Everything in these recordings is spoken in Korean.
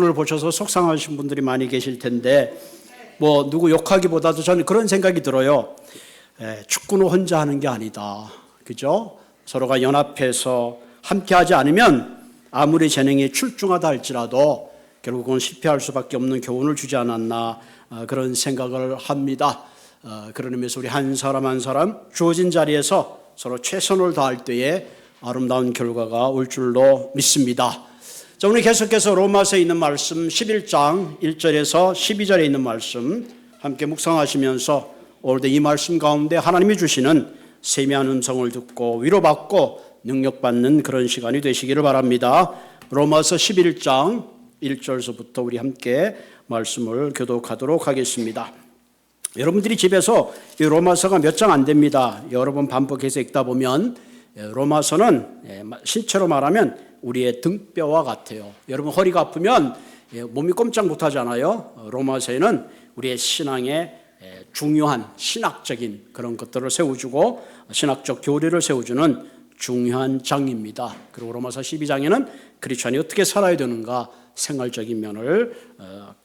오늘 보셔서 속상하신 분들이 많이 계실 텐데 뭐 누구 욕하기보다도 저는 그런 생각이 들어요. 축구는 혼자 하는 게 아니다. 그죠? 서로가 연합해서 함께하지 않으면 아무리 재능이 출중하다 할지라도 결국은 실패할 수밖에 없는 교훈을 주지 않았나 그런 생각을 합니다. 그런 의미에서 우리 한 사람 한 사람 주어진 자리에서 서로 최선을 다할 때에 아름다운 결과가 올 줄로 믿습니다. 자, 오늘 계속해서 로마서에 있는 말씀 11장 1절에서 12절에 있는 말씀 함께 묵상하시면서 오늘도 이 말씀 가운데 하나님이 주시는 세미한 음성을 듣고 위로받고 능력받는 그런 시간이 되시기를 바랍니다. 로마서 11장 1절서부터 우리 함께 말씀을 교독하도록 하겠습니다. 여러분들이 집에서 이 로마서가 몇 장 안 됩니다. 여러 번 반복해서 읽다 보면 로마서는 신체로 말하면 우리의 등뼈와 같아요. 여러분 허리가 아프면 몸이 꼼짝 못하잖아요. 로마서에는 우리의 신앙의 중요한 신학적인 그런 것들을 세워주고 신학적 교리를 세워주는 중요한 장입니다. 그리고 로마서 12장에는 크리스천이 어떻게 살아야 되는가 생활적인 면을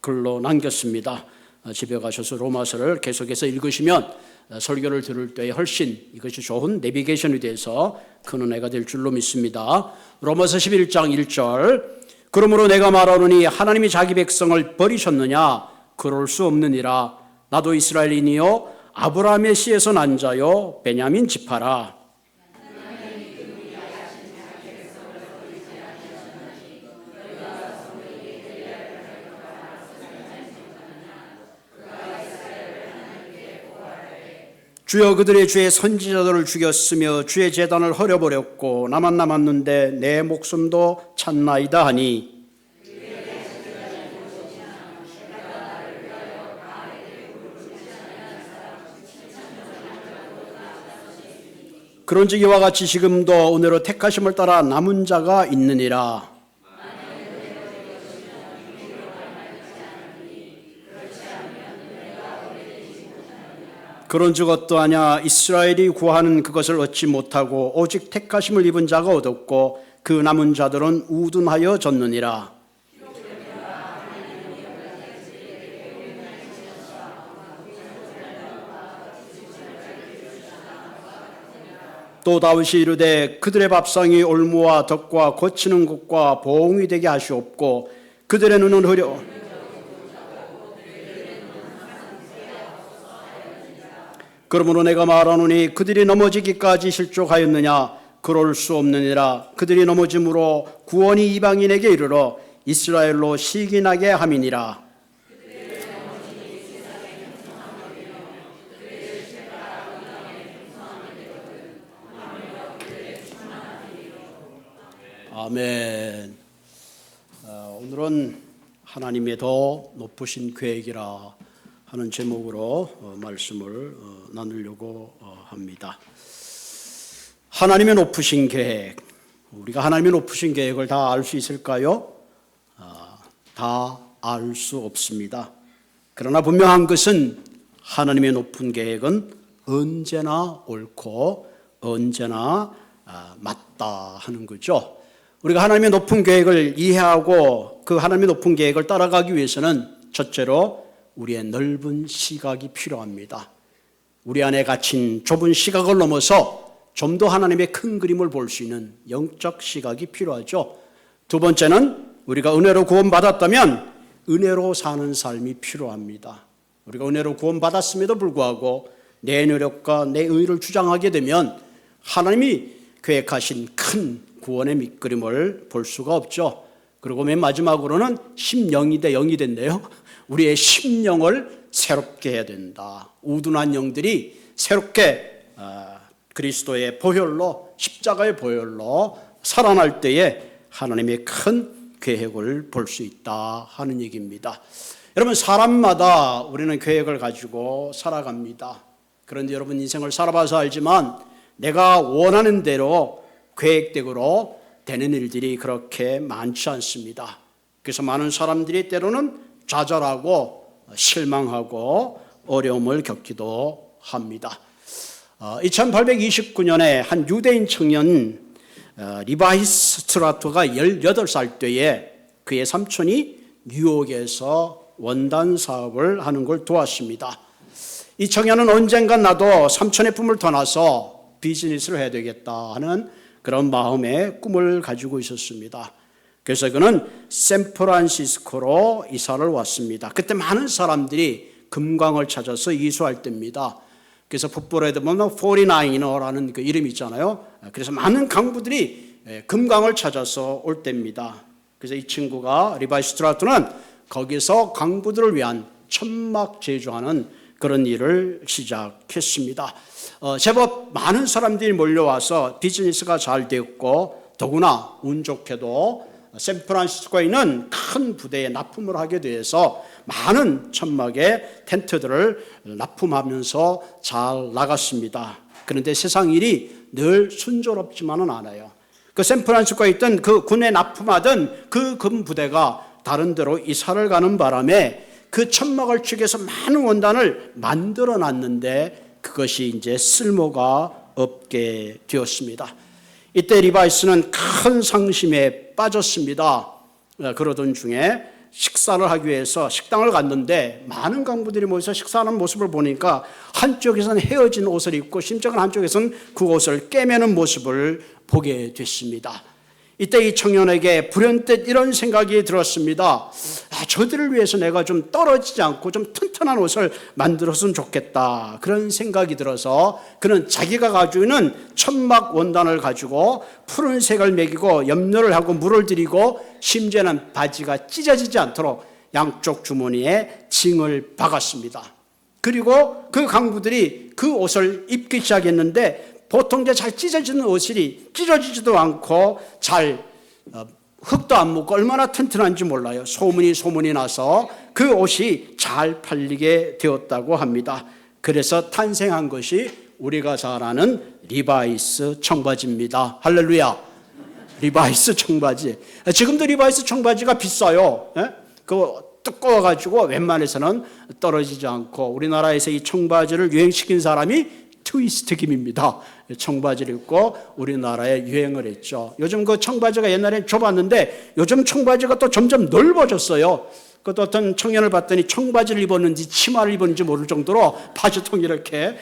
글로 남겼습니다. 집에 가셔서 로마서를 계속해서 읽으시면 설교를 들을 때에 훨씬 이것이 좋은 내비게이션이 돼서 큰 은혜가 될 줄로 믿습니다. 로마서 11장 1절 그러므로 내가 말하노니 하나님이 자기 백성을 버리셨느냐 그럴 수 없느니라. 나도 이스라엘인이요 아브라함의 씨에서 난 자요 베냐민 지파라. 주여 그들의 주의 선지자들을 죽였으며 주의 제단을 헐어버렸고 나만 남았는데 내 목숨도 찾나이다 하니 그런즉 이와 같이 지금도 은혜로 택하심을 따라 남은 자가 있느니라. 그런즉 어떠하냐 이스라엘이 구하는 그것을 얻지 못하고 오직 택하심을 입은 자가 얻었고 그 남은 자들은 우둔하여 졌느니라. 또 다윗이 이르되 그들의 밥상이 올무와 덕과 거치는 것과 보응이 되게 하시옵고 그들의 눈은 흐려 그러므로 내가 말하노니 그들이 넘어지기까지 실족하였느냐 그럴 수 없느니라. 그들이 넘어짐으로 구원이 이방인에게 이르러 이스라엘로 시기나게 함이니라. 아멘. 오늘은 하나님의 더 높으신 계획이라 하는 제목으로 말씀을 나누려고 합니다. 하나님의 높으신 계획, 우리가 하나님의 높으신 계획을 다 알 수 있을까요? 다 알 수 없습니다. 그러나 분명한 것은 하나님의 높은 계획은 언제나 옳고 언제나 맞다 하는 거죠. 우리가 하나님의 높은 계획을 이해하고 그 하나님의 높은 계획을 따라가기 위해서는 첫째로 우리의 넓은 시각이 필요합니다. 우리 안에 갇힌 좁은 시각을 넘어서 좀 더 하나님의 큰 그림을 볼 수 있는 영적 시각이 필요하죠. 두 번째는 우리가 은혜로 구원받았다면 은혜로 사는 삶이 필요합니다. 우리가 은혜로 구원받았음에도 불구하고 내 노력과 내 의를 주장하게 되면 하나님이 계획하신 큰 구원의 밑그림을 볼 수가 없죠. 그리고 맨 마지막으로는 심령이 대 영이 된대요. 우리의 심령을 새롭게 해야 된다. 우둔한 영들이 새롭게 그리스도의 보혈로 십자가의 보혈로 살아날 때에 하나님의 큰 계획을 볼 수 있다 하는 얘기입니다. 여러분 사람마다 우리는 계획을 가지고 살아갑니다. 그런데 여러분 인생을 살아봐서 알지만 내가 원하는 대로 계획대로 되는 일들이 그렇게 많지 않습니다. 그래서 많은 사람들이 때로는 좌절하고 실망하고 어려움을 겪기도 합니다. 2829년에 한 유대인 청년 리바이 스트라토가 18살 때에 그의 삼촌이 뉴욕에서 원단 사업을 하는 걸 도왔습니다. 이 청년은 언젠간 나도 삼촌의 품을 떠나서 비즈니스를 해야 되겠다 하는 그런 마음의 꿈을 가지고 있었습니다. 그래서 그는 샌프란시스코로 이사를 왔습니다. 그때 많은 사람들이 금광을 찾아서 이수할 때입니다. 그래서 풋볼에 보면 49er라는 그 이름이 있잖아요. 그래서 많은 강부들이 금광을 찾아서 올 때입니다. 그래서 이 친구가 리바이 스트라트는 거기서 강부들을 위한 천막 제조하는 그런 일을 시작했습니다. 제법 많은 사람들이 몰려와서 비즈니스가 잘 되었고, 더구나 운 좋게도 샌프란시스코에 있는 큰 부대에 납품을 하게 돼서 많은 천막의 텐트들을 납품하면서 잘 나갔습니다. 그런데 세상 일이 늘 순조롭지만은 않아요. 그 샌프란시스코에 있던 그 군에 납품하던 그 금 부대가 다른 데로 이사를 가는 바람에 그 천막을 측에서 많은 원단을 만들어 놨는데 그것이 이제 쓸모가 없게 되었습니다. 이때 리바이스는 큰 상심에 빠졌습니다. 그러던 중에 식사를 하기 위해서 식당을 갔는데 많은 강부들이 모여서 식사하는 모습을 보니까 한쪽에서는 헤어진 옷을 입고 심지어는 한쪽에서는 그 옷을 꿰매는 모습을 보게 됐습니다. 이때 이 청년에게 불현듯 이런 생각이 들었습니다. 저들을 위해서 내가 좀 떨어지지 않고 좀 튼튼한 옷을 만들었으면 좋겠다, 그런 생각이 들어서 그는 자기가 가지고 있는 천막 원단을 가지고 푸른색을 먹이고 염료를 하고 물을 들이고 심지어는 바지가 찢어지지 않도록 양쪽 주머니에 징을 박았습니다. 그리고 그 강부들이 그 옷을 입기 시작했는데 보통 이제 잘 찢어지는 옷이 찢어지지도 않고 잘 흙도 안 묻고 얼마나 튼튼한지 몰라요. 소문이 나서 그 옷이 잘 팔리게 되었다고 합니다. 그래서 탄생한 것이 우리가 잘 아는 리바이스 청바지입니다. 할렐루야. 리바이스 청바지. 지금도 리바이스 청바지가 비싸요. 그거 두꺼워가지고 웬만해서는 떨어지지 않고, 우리나라에서 이 청바지를 유행시킨 사람이 트위스트 김입니다. 청바지를 입고 우리나라에 유행을 했죠. 요즘 그 청바지가 옛날엔 좁았는데 요즘 청바지가 또 점점 넓어졌어요. 그것도 어떤 청년을 봤더니 청바지를 입었는지 치마를 입었는지 모를 정도로 바지통 이렇게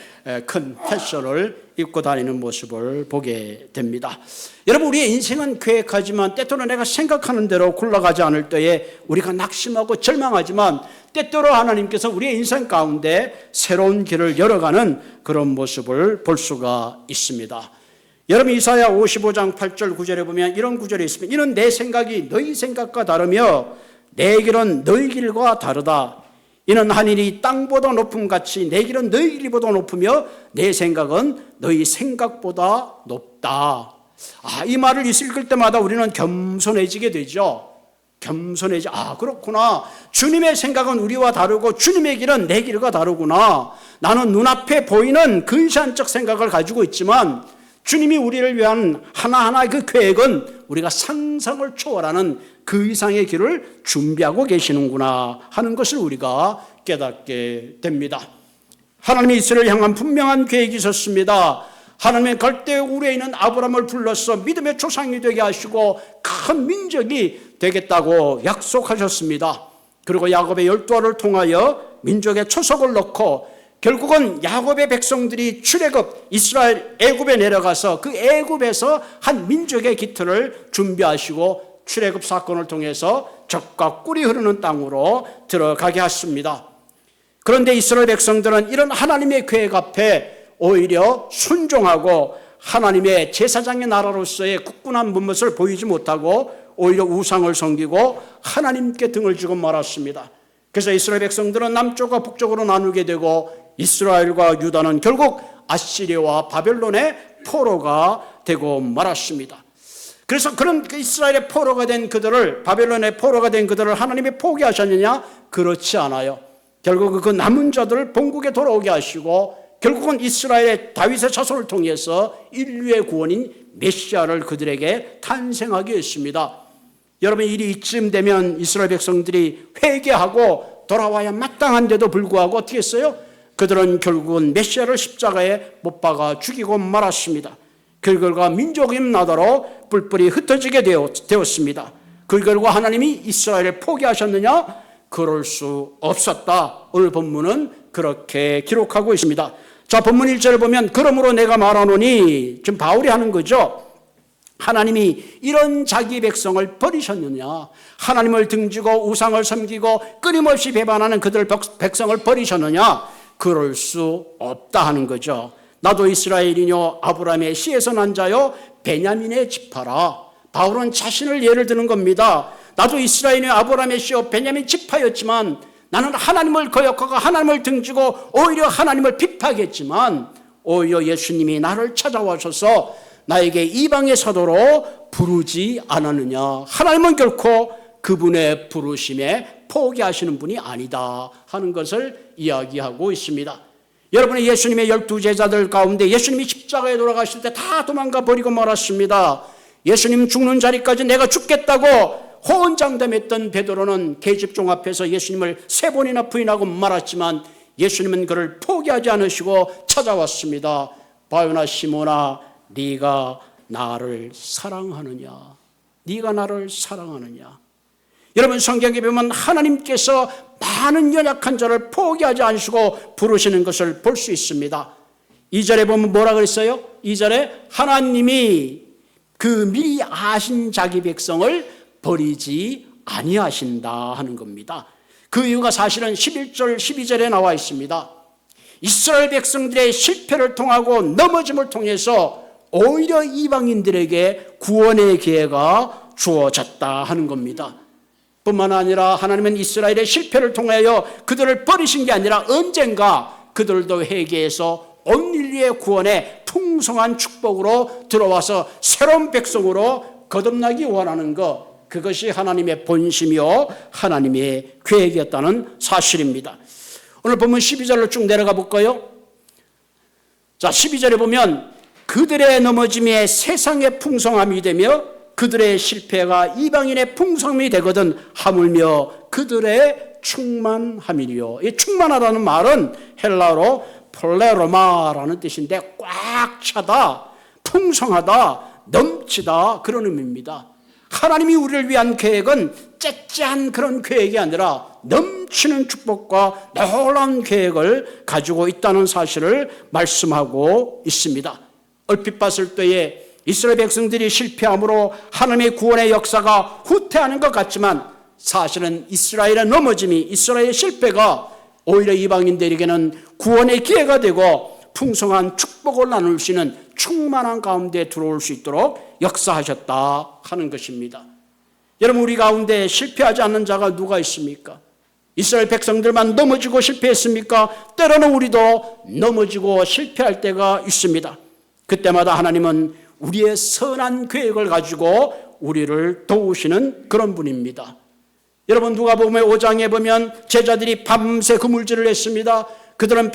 큰 패션을 입고 다니는 모습을 보게 됩니다. 여러분, 우리의 인생은 계획하지만 때때로 내가 생각하는 대로 굴러가지 않을 때에 우리가 낙심하고 절망하지만 때때로 하나님께서 우리의 인생 가운데 새로운 길을 열어가는 그런 모습을 볼 수가 있습니다. 여러분, 이사야 55장 8절 9절에 보면 이런 구절이 있습니다. 이는 내 생각이 너희 생각과 다르며 내 길은 너희 길과 다르다. 이는 하늘이 땅보다 높음같이 내 길은 너희 길보다 높으며 내 생각은 너희 생각보다 높다. 이 말을 읽을 때마다 우리는 겸손해지게 되죠. 그렇구나. 주님의 생각은 우리와 다르고 주님의 길은 내 길과 다르구나. 나는 눈앞에 보이는 근시안적 생각을 가지고 있지만 주님이 우리를 위한 하나하나의 그 계획은 우리가 상상을 초월하는 그 이상의 길을 준비하고 계시는구나 하는 것을 우리가 깨닫게 됩니다. 하나님이 이스라엘을 향한 분명한 계획이 있었습니다. 하나님의 갈대 우르에 있는 아브라함을 불러서 믿음의 조상이 되게 하시고 큰 민족이 되겠다고 약속하셨습니다. 그리고 야곱의 12알을 통하여 민족의 초석을 넣고 결국은 야곱의 백성들이 출애굽 이스라엘 애굽에 내려가서 그 애굽에서 한 민족의 기틀을 준비하시고 출애굽 사건을 통해서 젖과 꿀이 흐르는 땅으로 들어가게 하십니다. 그런데 이스라엘 백성들은 이런 하나님의 계획 앞에 오히려 순종하고 하나님의 제사장의 나라로서의 굳건한 본모습을 보이지 못하고 오히려 우상을 섬기고 하나님께 등을 주고 말았습니다. 그래서 이스라엘 백성들은 남쪽과 북쪽으로 나누게 되고 이스라엘과 유다는 결국 아시리아와 바벨론의 포로가 되고 말았습니다. 그래서 그런 이스라엘의 포로가 된 그들을, 바벨론의 포로가 된 그들을 하나님이 포기하셨느냐? 그렇지 않아요. 결국 그 남은 자들을 본국에 돌아오게 하시고 결국은 이스라엘의 다윗의 자손을 통해서 인류의 구원인 메시아를 그들에게 탄생하게 했습니다. 여러분, 일이 이쯤 되면 이스라엘 백성들이 회개하고 돌아와야 마땅한데도 불구하고 어떻게 했어요? 그들은 결국은 메시아를 십자가에 못 박아 죽이고 말았습니다. 그 결과 민족임 나라로 뿔뿔이 흩어지게 되었습니다. 그 결과 하나님이 이스라엘을 포기하셨느냐? 그럴 수 없었다. 오늘 본문은 그렇게 기록하고 있습니다. 자, 본문 1절을 보면 그러므로 내가 말하노니, 지금 바울이 하는 거죠. 하나님이 이런 자기 백성을 버리셨느냐? 하나님을 등지고 우상을 섬기고 끊임없이 배반하는 그들 백성을 버리셨느냐? 그럴 수 없다 하는 거죠. 나도 이스라엘이뇨 아브라함의 씨에서 난 자요 베냐민의 지파라. 바울은 자신을 예를 드는 겁니다. 나도 이스라엘이뇨 아브라함의 씨요 베냐민 지파였지만 나는 하나님을 거역하고 하나님을 등지고 오히려 하나님을 비판했지만 오히려 예수님이 나를 찾아와셔서 나에게 이방의 사도로 부르지 않았느냐. 하나님은 결코 그분의 부르심에 포기하시는 분이 아니다 하는 것을 이야기하고 있습니다. 여러분의 예수님의 12제자들 가운데 예수님이 십자가에 돌아가실 때 다 도망가 버리고 말았습니다. 예수님 죽는 자리까지 내가 죽겠다고 호언장담했던 베드로는 계집종 앞에서 예수님을 3번이나 부인하고 말았지만 예수님은 그를 포기하지 않으시고 찾아왔습니다. 바요나 시몬아, 네가 나를 사랑하느냐? 네가 나를 사랑하느냐? 여러분, 성경에 보면 하나님께서 많은 연약한 자를 포기하지 않으시고 부르시는 것을 볼 수 있습니다. 2절에 보면 뭐라 그랬어요? 2절에 하나님이 그 미리 아신 자기 백성을 버리지 아니하신다 하는 겁니다. 그 이유가 사실은 11절, 12절에 나와 있습니다. 이스라엘 백성들의 실패를 통하고 넘어짐을 통해서 오히려 이방인들에게 구원의 기회가 주어졌다 하는 겁니다. 뿐만 아니라 하나님은 이스라엘의 실패를 통하여 그들을 버리신 게 아니라 언젠가 그들도 회개해서 온 인류의 구원에 풍성한 축복으로 들어와서 새로운 백성으로 거듭나기 원하는 것, 그것이 하나님의 본심이요 하나님의 계획이었다는 사실입니다. 오늘 보면 12절로 쭉 내려가 볼까요? 자, 12절에 보면 그들의 넘어짐이 세상의 풍성함이 되며 그들의 실패가 이방인의 풍성함이 되거든 하물며 그들의 충만함이리요. 이 충만하다는 말은 헬라어로 폴레로마라는 뜻인데 꽉 차다, 풍성하다, 넘치다 그런 의미입니다. 하나님이 우리를 위한 계획은 째째한 그런 계획이 아니라 넘치는 축복과 놀라운 계획을 가지고 있다는 사실을 말씀하고 있습니다. 얼핏 봤을 때에 이스라엘 백성들이 실패함으로 하나님의 구원의 역사가 후퇴하는 것 같지만 사실은 이스라엘의 넘어짐이, 이스라엘의 실패가 오히려 이방인들에게는 구원의 기회가 되고 풍성한 축복을 나눌 수 있는 충만한 가운데 들어올 수 있도록 역사하셨다 하는 것입니다. 여러분, 우리 가운데 실패하지 않는 자가 누가 있습니까? 이스라엘 백성들만 넘어지고 실패했습니까? 때로는 우리도 넘어지고 실패할 때가 있습니다. 그때마다 하나님은 우리의 선한 계획을 가지고 우리를 도우시는 그런 분입니다. 여러분, 누가복음 5장에 보면 제자들이 밤새 그물질을 했습니다. 그들은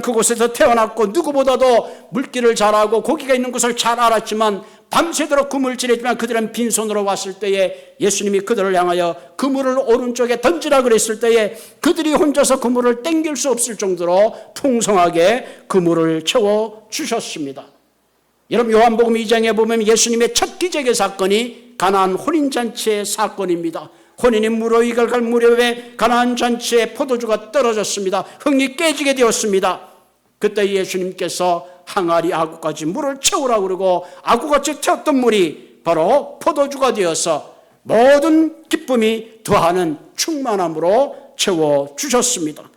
그곳에서 태어났고 누구보다도 물길을 잘 알고 고기가 있는 곳을 잘 알았지만 밤새도록 그물질했지만 그들은 빈손으로 왔을 때에 예수님이 그들을 향하여 그물을 오른쪽에 던지라 그랬을 때에 그들이 혼자서 그물을 땡길 수 없을 정도로 풍성하게 그물을 채워주셨습니다. 여러분, 요한복음 2장에 보면 예수님의 첫 기적의 사건이 가나안 혼인잔치의 사건입니다. 혼인이 무르익을 갈 무렵에 가나안 잔치에 포도주가 떨어졌습니다. 흥이 깨지게 되었습니다. 그때 예수님께서 항아리 아구까지 물을 채우라고 그러고 아구같이 채웠던 물이 바로 포도주가 되어서 모든 기쁨이 더하는 충만함으로 채워주셨습니다.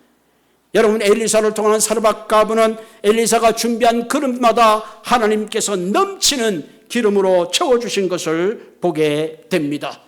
여러분, 엘리사를 통한 사르밧 가부는 엘리사가 준비한 그릇마다 하나님께서 넘치는 기름으로 채워주신 것을 보게 됩니다.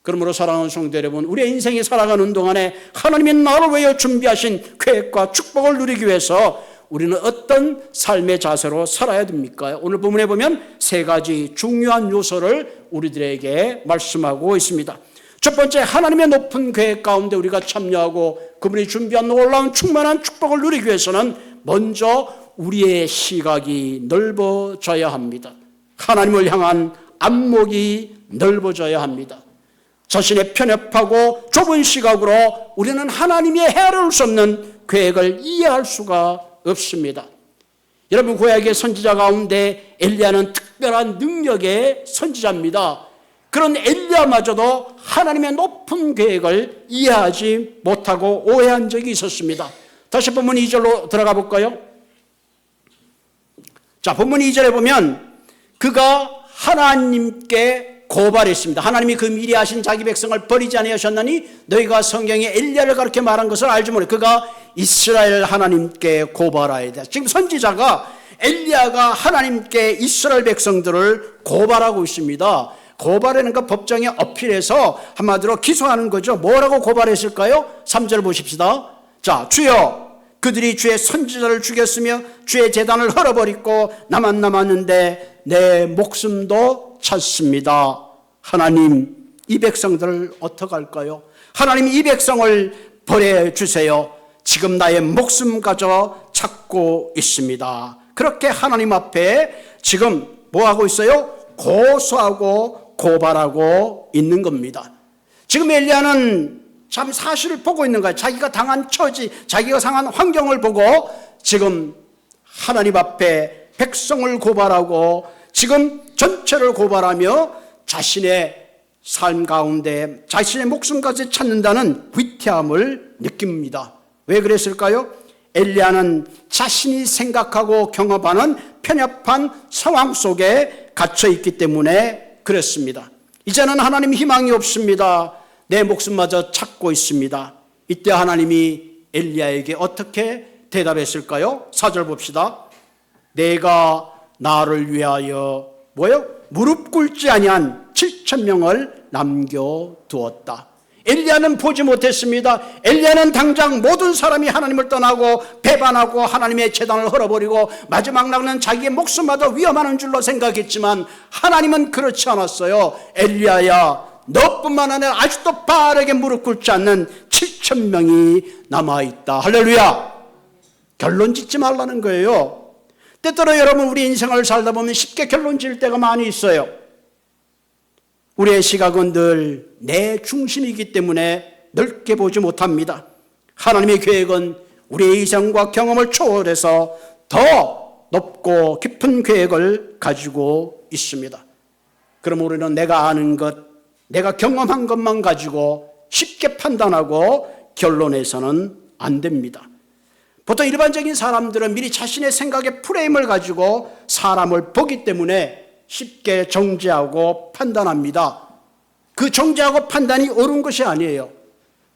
그러므로 사랑하는 성도 여러분, 우리의 인생이 살아가는 동안에 하나님이 나를 위해 준비하신 계획과 축복을 누리기 위해서 우리는 어떤 삶의 자세로 살아야 됩니까? 오늘 본문에 보면 3가지 중요한 요소를 우리들에게 말씀하고 있습니다. 첫 번째, 하나님의 높은 계획 가운데 우리가 참여하고 그분이 준비한 놀라운 충만한 축복을 누리기 위해서는 먼저 우리의 시각이 넓어져야 합니다. 하나님을 향한 안목이 넓어져야 합니다. 자신의 편협하고 좁은 시각으로 우리는 하나님의 헤아릴 수 없는 계획을 이해할 수가 없습니다. 여러분, 구약의 선지자 가운데 엘리야는 특별한 능력의 선지자입니다. 그런 엘리야마저도 하나님의 높은 계획을 이해하지 못하고 오해한 적이 있었습니다. 다시 본문 2절로 들어가 볼까요? 자, 본문 2절에 보면 그가 하나님께 고발했습니다. 하나님이 그 미리 하신 자기 백성을 버리지 아니하셨나니 너희가 성경에 엘리야를 가르쳐 말한 것을 알지 못해. 그가 이스라엘 하나님께 고발하여야. 지금 선지자가 엘리야가 하나님께 이스라엘 백성들을 고발하고 있습니다. 고발하는 거 법정에 어필해서 한마디로 기소하는 거죠. 뭐라고 고발했을까요? 3절 보십시다. 자, 주여 그들이 주의 선지자를 죽였으며 주의 제단을 헐어버리고 나만 남았는데 내 목숨도 찾습니다. 하나님 이 백성들을 어떡할까요? 하나님 이 백성을 버려주세요. 지금 나의 목숨까지 찾고 있습니다. 그렇게 하나님 앞에 지금 뭐하고 있어요? 고소하고 고발하고 있는 겁니다. 지금 엘리야는 참 사실을 보고 있는 거예요. 자기가 당한 처지, 자기가 상한 환경을 보고 지금 하나님 앞에 백성을 고발하고 지금 전체를 고발하며 자신의 삶 가운데 자신의 목숨까지 찾는다는 위태함을 느낍니다. 왜 그랬을까요? 엘리야는 자신이 생각하고 경험하는 편협한 상황 속에 갇혀 있기 때문에 그랬습니다. 이제는 하나님 희망이 없습니다. 내 목숨마저 찾고 있습니다. 이때 하나님이 엘리야에게 어떻게 대답했을까요? 4절 봅시다. 내가 나를 위하여 뭐요? 무릎 꿇지 아니한 7,000명을 남겨두었다. 엘리야는 보지 못했습니다. 엘리야는 당장 모든 사람이 하나님을 떠나고 배반하고 하나님의 제단을 헐어버리고 마지막 날은 자기의 목숨마저 위험하는 줄로 생각했지만 하나님은 그렇지 않았어요. 엘리야야, 너뿐만 아니라 아직도 바알에게 무릎 꿇지 않는 7,000명이 남아있다. 할렐루야. 결론 짓지 말라는 거예요. 때때로 여러분 우리 인생을 살다 보면 쉽게 결론 지을 때가 많이 있어요. 우리의 시각은 늘 내 중심이기 때문에 넓게 보지 못합니다. 하나님의 계획은 우리의 이성과 경험을 초월해서 더 높고 깊은 계획을 가지고 있습니다. 그럼 우리는 내가 아는 것, 내가 경험한 것만 가지고 쉽게 판단하고 결론해서는 안 됩니다. 보통 일반적인 사람들은 미리 자신의 생각의 프레임을 가지고 사람을 보기 때문에 쉽게 정죄하고 판단합니다. 그 정죄하고 판단이 옳은 것이 아니에요.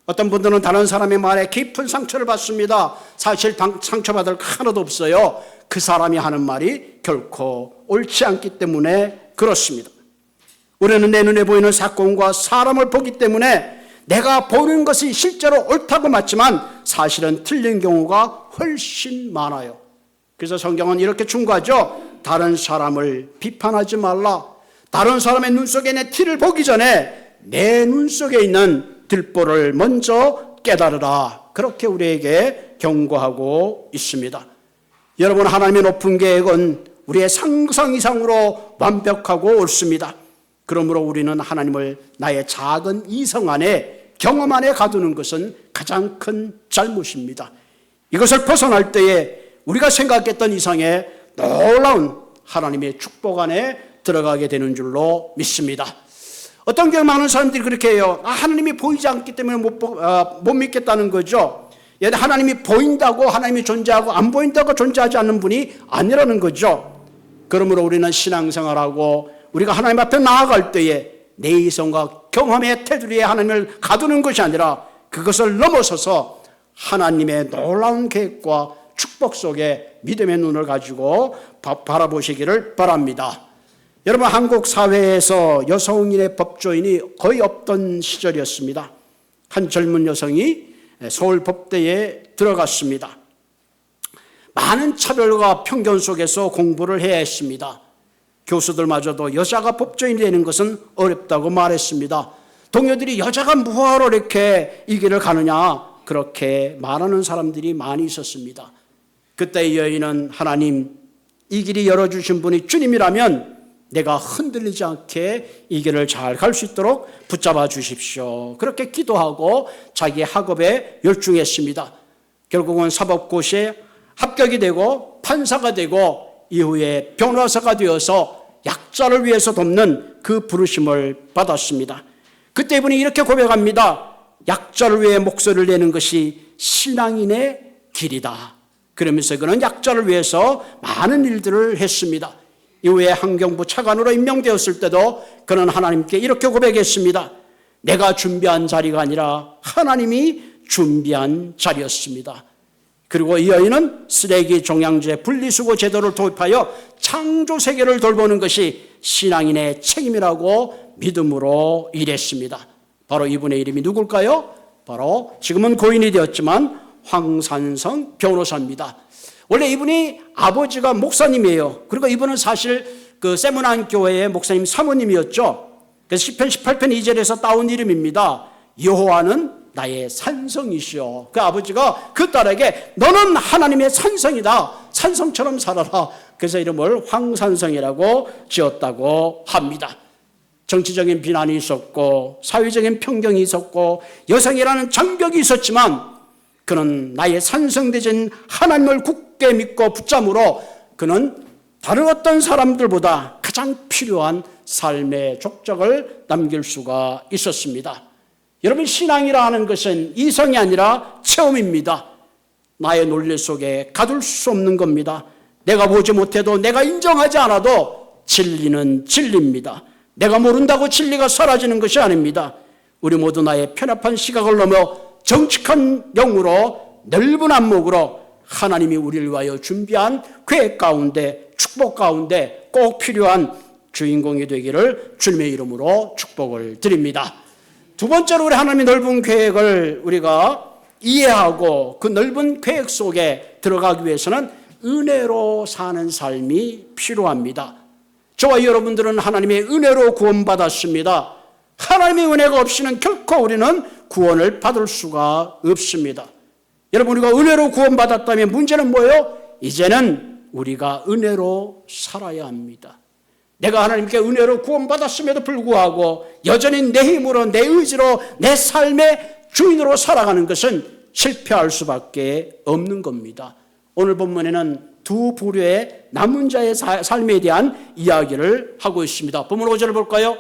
어떤 분들은 다른 사람의 말에 깊은 상처를 받습니다. 사실 상처받을 거 하나도 없어요. 그 사람이 하는 말이 결코 옳지 않기 때문에 그렇습니다. 우리는 내 눈에 보이는 사건과 사람을 보기 때문에 내가 보는 것이 실제로 옳다고 맞지만 사실은 틀린 경우가 훨씬 많아요. 그래서 성경은 이렇게 충고하죠. 다른 사람을 비판하지 말라. 다른 사람의 눈 속에 내 티를 보기 전에 내 눈 속에 있는 들보를 먼저 깨달으라. 그렇게 우리에게 경고하고 있습니다. 여러분, 하나님의 높은 계획은 우리의 상상 이상으로 완벽하고 옳습니다. 그러므로 우리는 하나님을 나의 작은 이성 안에, 경험 안에 가두는 것은 가장 큰 잘못입니다. 이것을 벗어날 때에 우리가 생각했던 이상의 놀라운 하나님의 축복 안에 들어가게 되는 줄로 믿습니다. 어떤 경우 많은 사람들이 그렇게 해요. 하나님이 보이지 않기 때문에 못 믿겠다는 거죠. 하나님이 보인다고 하나님이 존재하고 안 보인다고 존재하지 않는 분이 아니라는 거죠. 그러므로 우리는 신앙생활하고 우리가 하나님 앞에 나아갈 때에 내 이성과 경험의 테두리에 하나님을 가두는 것이 아니라 그것을 넘어서서 하나님의 놀라운 계획과 축복 속에 믿음의 눈을 가지고 바라보시기를 바랍니다. 여러분, 한국 사회에서 여성인의 법조인이 거의 없던 시절이었습니다. 한 젊은 여성이 서울법대에 들어갔습니다. 많은 차별과 편견 속에서 공부를 해야 했습니다. 교수들마저도 여자가 법조인이 되는 것은 어렵다고 말했습니다. 동료들이 여자가 뭐하러 이렇게 이 길을 가느냐, 그렇게 말하는 사람들이 많이 있었습니다. 그때 이 여인은 하나님, 이 길이 열어주신 분이 주님이라면 내가 흔들리지 않게 이 길을 잘 갈 수 있도록 붙잡아 주십시오. 그렇게 기도하고 자기 학업에 열중했습니다. 결국은 사법고시에 합격이 되고 판사가 되고 이후에 변호사가 되어서 약자를 위해서 돕는 그 부르심을 받았습니다. 그때 이분이 이렇게 고백합니다. 약자를 위해 목소리를 내는 것이 신앙인의 길이다. 그러면서 그는 약자를 위해서 많은 일들을 했습니다. 이후에 환경부 차관으로 임명되었을 때도 그는 하나님께 이렇게 고백했습니다. 내가 준비한 자리가 아니라 하나님이 준비한 자리였습니다. 그리고 이 여인은 쓰레기 종량제 분리수거 제도를 도입하여 창조 세계를 돌보는 것이 신앙인의 책임이라고 믿음으로 일했습니다. 바로 이분의 이름이 누굴까요? 바로 지금은 고인이 되었지만 황산성 변호사입니다. 원래 이분이 아버지가 목사님이에요. 그리고 이분은 사실 그 세문안 교회의 목사님 사모님이었죠. 그래서 시편 18편 2절에서 따온 이름입니다. 여호와는 나의 산성이시오. 그 아버지가 그 딸에게 너는 하나님의 산성이다. 산성처럼 살아라. 그래서 이름을 황산성이라고 지었다고 합니다. 정치적인 비난이 있었고 사회적인 편견이 있었고 여성이라는 장벽이 있었지만 그는 나의 산성되신 하나님을 굳게 믿고 붙잡으로 그는 다른 어떤 사람들보다 가장 필요한 삶의 족적을 남길 수가 있었습니다. 여러분, 신앙이라는 것은 이성이 아니라 체험입니다. 나의 논리 속에 가둘 수 없는 겁니다. 내가 보지 못해도 내가 인정하지 않아도 진리는 진리입니다. 내가 모른다고 진리가 사라지는 것이 아닙니다. 우리 모두 나의 편협한 시각을 넘어 정직한 영으로 넓은 안목으로 하나님이 우리를 위하여 준비한 계획 가운데 축복 가운데 꼭 필요한 주인공이 되기를 주님의 이름으로 축복을 드립니다. 두 번째로 우리 하나님의 넓은 계획을 우리가 이해하고 그 넓은 계획 속에 들어가기 위해서는 은혜로 사는 삶이 필요합니다. 저와 여러분들은 하나님의 은혜로 구원받았습니다. 하나님의 은혜가 없이는 결코 우리는 구원을 받을 수가 없습니다. 여러분, 우리가 은혜로 구원받았다면 문제는 뭐예요? 이제는 우리가 은혜로 살아야 합니다. 내가 하나님께 은혜로 구원받았음에도 불구하고 여전히 내 힘으로 내 의지로 내 삶의 주인으로 살아가는 것은 실패할 수밖에 없는 겁니다. 오늘 본문에는 두 부류의 남은 자의 삶에 대한 이야기를 하고 있습니다. 본문 5절을 볼까요?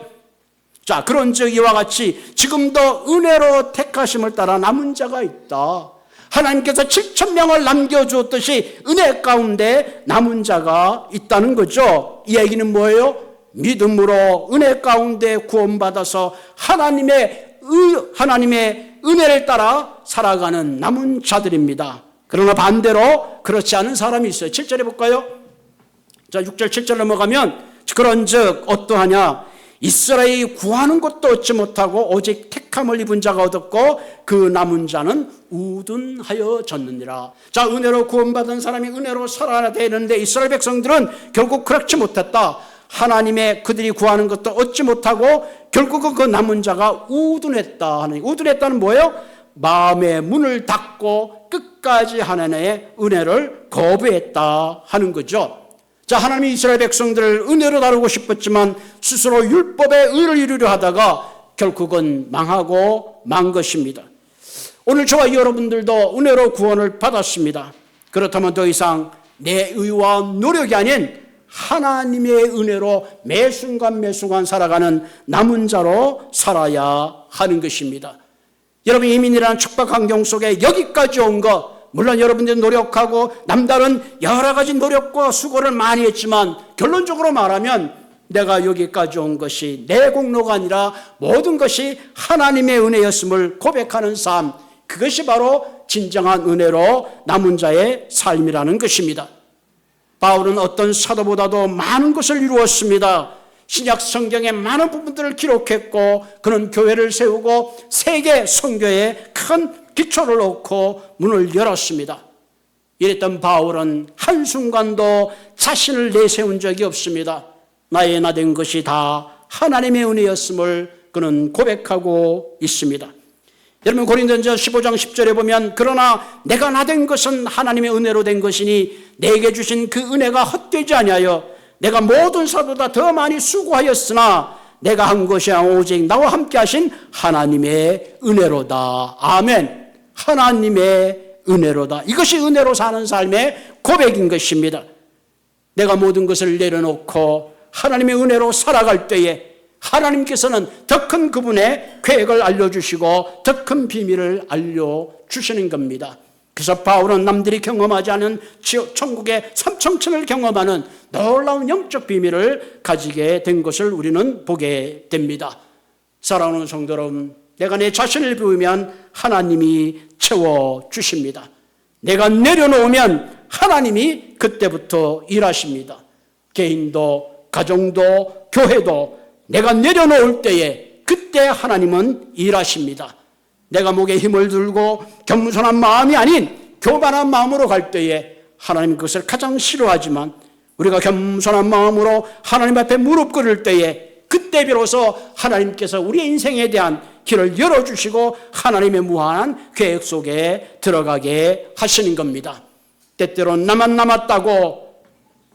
자, 그런즉 이와 같이 지금도 은혜로 택하심을 따라 남은 자가 있다. 하나님께서 7,000명을 남겨주었듯이 은혜 가운데 남은 자가 있다는 거죠. 이 얘기는 뭐예요? 믿음으로 은혜 가운데 구원받아서 하나님의 은혜를 따라 살아가는 남은 자들입니다. 그러나 반대로 그렇지 않은 사람이 있어요. 7절에 볼까요? 자, 6절 7절 넘어가면 그런즉 어떠하냐? 이스라엘이 구하는 것도 얻지 못하고 오직 택함을 입은 자가 얻었고 그 남은 자는 우둔하여 졌느니라. 자, 은혜로 구원받은 사람이 은혜로 살아야 되는데 이스라엘 백성들은 결국 그렇지 못했다. 하나님의 그들이 구하는 것도 얻지 못하고 결국은 그 남은 자가 우둔했다. 우둔했다는 뭐예요? 마음의 문을 닫고 끝까지 하나님의 은혜를 거부했다 하는 거죠. 자, 하나님이 이스라엘 백성들을 은혜로 다루고 싶었지만 스스로 율법의 의를 이루려 하다가 결국은 망하고 만 것입니다. 오늘 저와 여러분들도 은혜로 구원을 받았습니다. 그렇다면 더 이상 내 의와 노력이 아닌 하나님의 은혜로 매 순간 살아가는 남은 자로 살아야 하는 것입니다. 여러분, 이민이라는 척박 환경 속에 여기까지 온 것, 물론 여러분들이 노력하고 남다른 여러 가지 노력과 수고를 많이 했지만 결론적으로 말하면 내가 여기까지 온 것이 내 공로가 아니라 모든 것이 하나님의 은혜였음을 고백하는 삶, 그것이 바로 진정한 은혜로 남은 자의 삶이라는 것입니다. 바울은 어떤 사도보다도 많은 것을 이루었습니다. 신약 성경의 많은 부분들을 기록했고 그는 교회를 세우고 세계 선교에 큰 기초를 놓고 문을 열었습니다. 이랬던 바울은 한순간도 자신을 내세운 적이 없습니다. 나의 나 된 것이 다 하나님의 은혜였음을 그는 고백하고 있습니다. 여러분, 고린도전서 15장 10절에 보면 그러나 내가 나 된 것은 하나님의 은혜로 된 것이니 내게 주신 그 은혜가 헛되지 아니하여 내가 모든 사도보다 더 많이 수고하였으나 내가 한 것이 오직 나와 함께 하신 하나님의 은혜로다. 아멘. 하나님의 은혜로다. 이것이 은혜로 사는 삶의 고백인 것입니다. 내가 모든 것을 내려놓고 하나님의 은혜로 살아갈 때에 하나님께서는 더 큰 그분의 계획을 알려주시고 더 큰 비밀을 알려주시는 겁니다. 그래서 바울은 남들이 경험하지 않은 천국의 삼청천을 경험하는 놀라운 영적 비밀을 가지게 된 것을 우리는 보게 됩니다. 사랑하는 성도 여러분, 내가 내 자신을 비우면 하나님이 채워주십니다. 내가 내려놓으면 하나님이 그때부터 일하십니다. 개인도 가정도 교회도 내가 내려놓을 때에 그때 하나님은 일하십니다. 내가 목에 힘을 들고 겸손한 마음이 아닌 교만한 마음으로 갈 때에 하나님 그것을 가장 싫어하지만 우리가 겸손한 마음으로 하나님 앞에 무릎 꿇을 때에 그때 비로소 하나님께서 우리의 인생에 대한 길을 열어주시고 하나님의 무한한 계획 속에 들어가게 하시는 겁니다. 때때로 나만 남았다고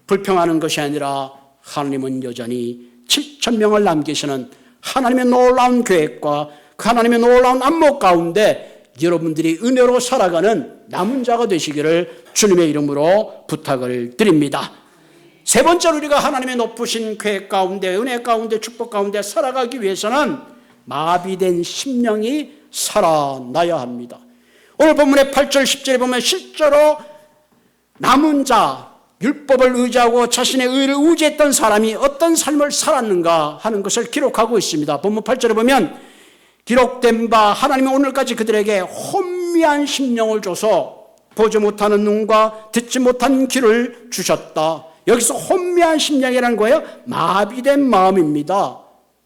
불평하는 것이 아니라 하나님은 여전히 7,000명을 남기시는 하나님의 놀라운 계획과 그 하나님의 놀라운 안목 가운데 여러분들이 은혜로 살아가는 남은 자가 되시기를 주님의 이름으로 부탁을 드립니다. 세 번째로 우리가 하나님의 높으신 계획 가운데 은혜 가운데 축복 가운데 살아가기 위해서는 마비된 심령이 살아나야 합니다. 오늘 본문의 8절 10절에 보면 실제로 남은 자 율법을 의지하고 자신의 의를 의지했던 사람이 어떤 삶을 살았는가 하는 것을 기록하고 있습니다. 본문 8절에 보면 기록된 바 하나님이 오늘까지 그들에게 혼미한 심령을 줘서 보지 못하는 눈과 듣지 못한 귀를 주셨다. 여기서 혼미한 심령이라는 거예요. 마비된 마음입니다.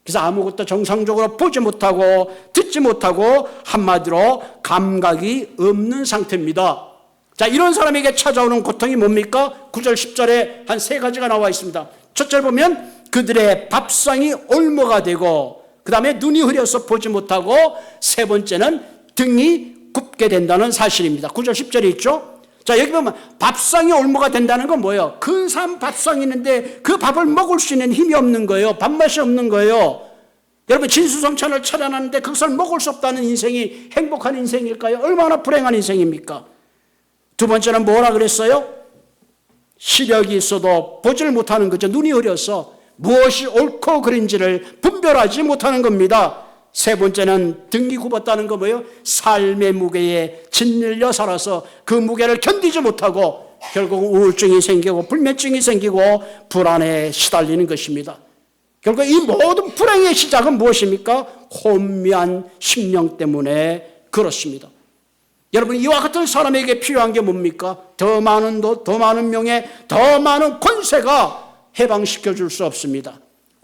그래서 아무것도 정상적으로 보지 못하고 듣지 못하고 한마디로 감각이 없는 상태입니다. 자, 이런 사람에게 찾아오는 고통이 뭡니까? 9절 10절에 한 세 가지가 나와 있습니다. 첫째 보면 그들의 밥상이 올무가 되고 그 다음에 눈이 흐려서 보지 못하고 세 번째는 등이 굽게 된다는 사실입니다. 9절 10절에 있죠. 자, 여기 보면 밥상이 올무가 된다는 건 뭐예요? 근사한 밥상이 있는데 그 밥을 먹을 수 있는 힘이 없는 거예요. 밥맛이 없는 거예요. 여러분 진수성찬을 차려놨는데 그것을 먹을 수 없다는 인생이 행복한 인생일까요? 얼마나 불행한 인생입니까? 두 번째는 뭐라 그랬어요? 시력이 있어도 보지를 못하는 거죠. 눈이 흐려서 무엇이 옳고 그른지를 분별하지 못하는 겁니다. 세 번째는 등이 굽었다는 거 뭐예요? 삶의 무게에 짓눌려 살아서 그 무게를 견디지 못하고 결국 우울증이 생기고 불면증이 생기고 불안에 시달리는 것입니다. 결국 이 모든 불행의 시작은 무엇입니까? 혼미한 심령 때문에 그렇습니다. 여러분 이와 같은 사람에게 필요한 게 뭡니까? 더 많은 돈, 더 많은 명예, 더 많은 권세가 해방시켜 줄 수 없습니다.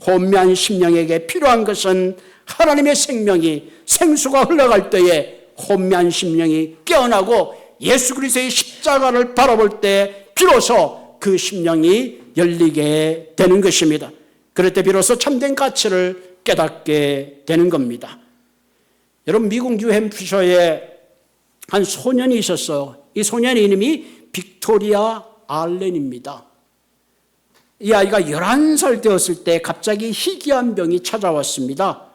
혼미한 심령에게 필요한 것은 하나님의 생명이 생수가 흘러갈 때에 혼미한 심령이 깨어나고 예수 그리스도의 십자가를 바라볼 때 비로소 그 심령이 열리게 되는 것입니다. 그럴 때 비로소 참된 가치를 깨닫게 되는 겁니다. 여러분 미국 뉴햄프셔에 한 소년이 있었어요. 이 소년의 이름이 빅토리아 알렌입니다. 이 아이가 11살 되었을 때 갑자기 희귀한 병이 찾아왔습니다.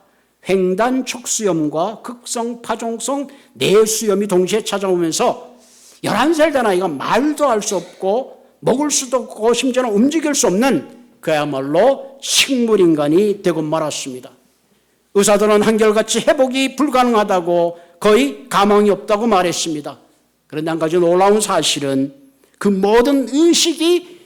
횡단 촉수염과 극성 파종성 내수염이 동시에 찾아오면서 11살 된 아이가 말도 할 수 없고 먹을 수도 없고 심지어는 움직일 수 없는 그야말로 식물인간이 되고 말았습니다. 의사들은 한결같이 회복이 불가능하다고 거의 가망이 없다고 말했습니다. 그런데 한 가지 놀라운 사실은 그 모든 의식이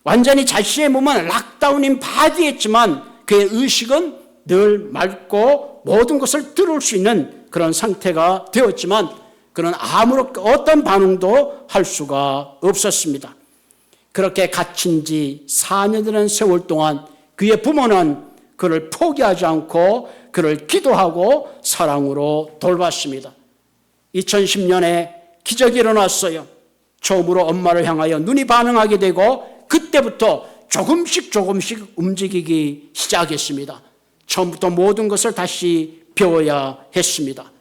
완전히 자신의 몸은 락다운인 바디였지만 그의 의식은 늘 맑고 모든 것을 들을 수 있는 그런 상태가 되었지만 그는 아무런 어떤 반응도 할 수가 없었습니다. 그렇게 갇힌 지 4년이라는 세월 동안 그의 부모는 그를 포기하지 않고 그를 기도하고 사랑으로 돌봤습니다. 2010년에 기적이 일어났어요. 처음으로 엄마를 향하여 눈이 반응하게 되고 그때부터 조금씩 움직이기 시작했습니다. 처음부터 모든 것을 다시 배워야 했습니다.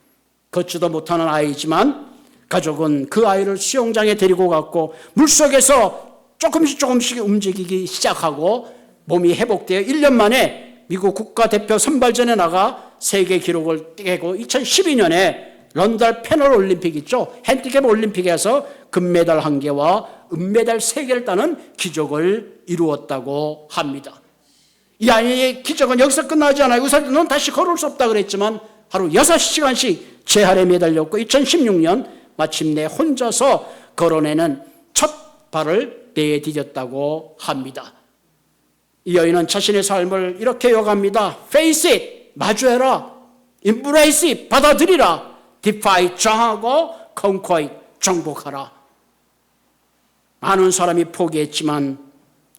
걷지도 못하는 아이지만 가족은 그 아이를 수영장에 데리고 갔고 물속에서 조금씩 움직이기 시작하고 몸이 회복되어 1년 만에 미국 국가대표 선발전에 나가 세계 기록을 깨고 2012년에 런던 패널 올림픽 있죠. 핸디캡 올림픽에서 금메달 1개와 은메달 3개를 따는 기적을 이루었다고 합니다. 이 아이의 기적은 여기서 끝나지 않아요. 의사들은 넌 다시 걸을 수 없다 그랬지만 하루 6시간씩 재활에 매달렸고 2016년 마침내 혼자서 걸어내는 첫 발을 내디뎠다고 합니다. 이 여인은 자신의 삶을 이렇게 요구합니다. Face it, 마주해라. Embrace it, 받아들이라. Defy it, 정하고 Conquer it, 정복하라. 많은 사람이 포기했지만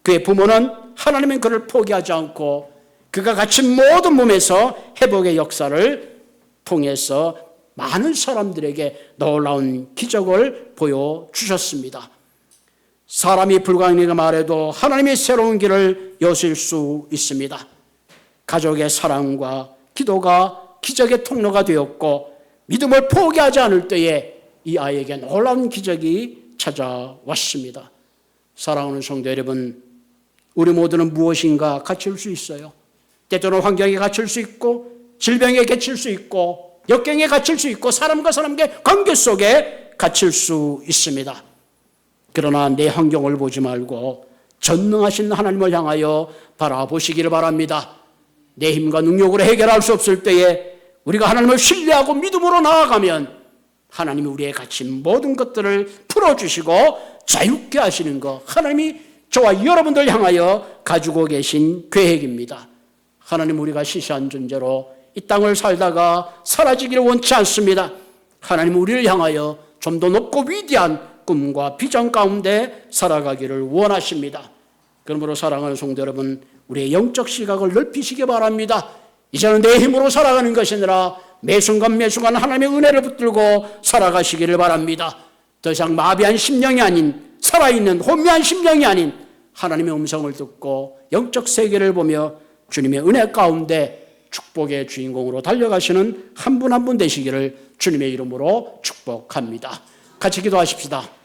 그의 부모는 하나님은 그를 포기하지 않고 그가 갇힌 모든 몸에서 회복의 역사를 통해서 많은 사람들에게 놀라운 기적을 보여주셨습니다. 사람이 불가능하게 말해도 하나님의 새로운 길을 여실 수 있습니다. 가족의 사랑과 기도가 기적의 통로가 되었고 믿음을 포기하지 않을 때에 이 아이에게 놀라운 기적이 찾아왔습니다. 사랑하는 성도 여러분, 우리 모두는 무엇인가 갇힐 수 있어요. 때때로는 환경에 갇힐 수 있고 질병에 갇힐 수 있고 역경에 갇힐 수 있고 사람과 사람의 관계 속에 갇힐 수 있습니다. 그러나 내 환경을 보지 말고 전능하신 하나님을 향하여 바라보시기를 바랍니다. 내 힘과 능력으로 해결할 수 없을 때에 우리가 하나님을 신뢰하고 믿음으로 나아가면 하나님이 우리의 갇힌 모든 것들을 풀어주시고 자유케 하시는 것, 하나님이 저와 여러분들 향하여 가지고 계신 계획입니다. 하나님, 우리가 시시한 존재로 이 땅을 살다가 사라지기를 원치 않습니다. 하나님, 우리를 향하여 좀 더 높고 위대한 꿈과 비전 가운데 살아가기를 원하십니다. 그러므로 사랑하는 성도 여러분, 우리의 영적 시각을 넓히시기 바랍니다. 이제는 내 힘으로 살아가는 것이 아니라 매 순간 하나님의 은혜를 붙들고 살아가시기를 바랍니다. 더 이상 마비한 심령이 아닌, 살아있는 혼미한 심령이 아닌 하나님의 음성을 듣고 영적 세계를 보며 주님의 은혜 가운데 축복의 주인공으로 달려가시는 한 분 한 분 되시기를 주님의 이름으로 축복합니다. 같이 기도하십시다.